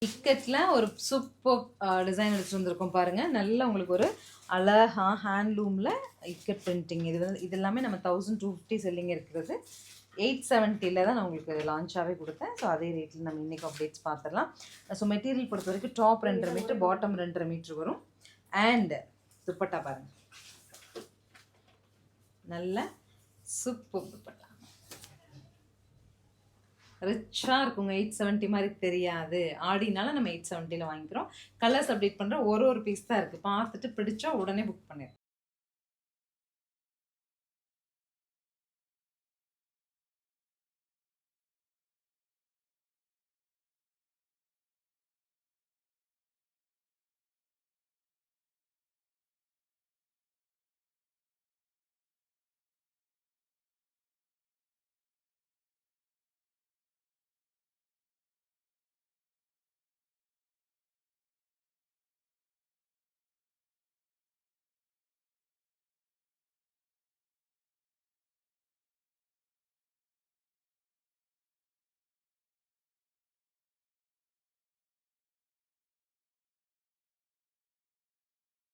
இக்கட்டில் ஒரு super design எடுத்துகிட்டு வந்திருக்கோம் பாருங்கள். நல்லா உங்களுக்கு ஒரு அழகாக ஹேண்ட்லூமில் இக்கட் பிரிண்டிங். இது எல்லாமே நம்ம 1250 செல்லிங் இருக்கிறது. 870 தான் நான் உங்களுக்கு லான்ச்சாகவே கொடுத்தேன். ஸோ அதே ரேட்டில் நம்ம இன்றைக்கி அப்டேட்ஸ் பார்த்துடலாம். ஸோ மெட்டீரியல் பொறுத்த வரைக்கும் டாப் 2.5 மீட்டர், பாட்டம் 2.5 மீட்டர் வரும். அண்ட் துப்பட்டா பாருங்கள், நல்ல சூப்பர் துப்பட்டா, ரிச்சாக இருக்குங்க. 870 மாதிரி தெரியாது. ஆடினால நம்ம 870 வாங்கிக்கிறோம். கலர்ஸ் அப்டேட் பண்ணுற ஒரு பீஸ் தான் இருக்குது. பார்த்துட்டு பிடிச்சா உடனே புக் பண்ணிடுறோம்.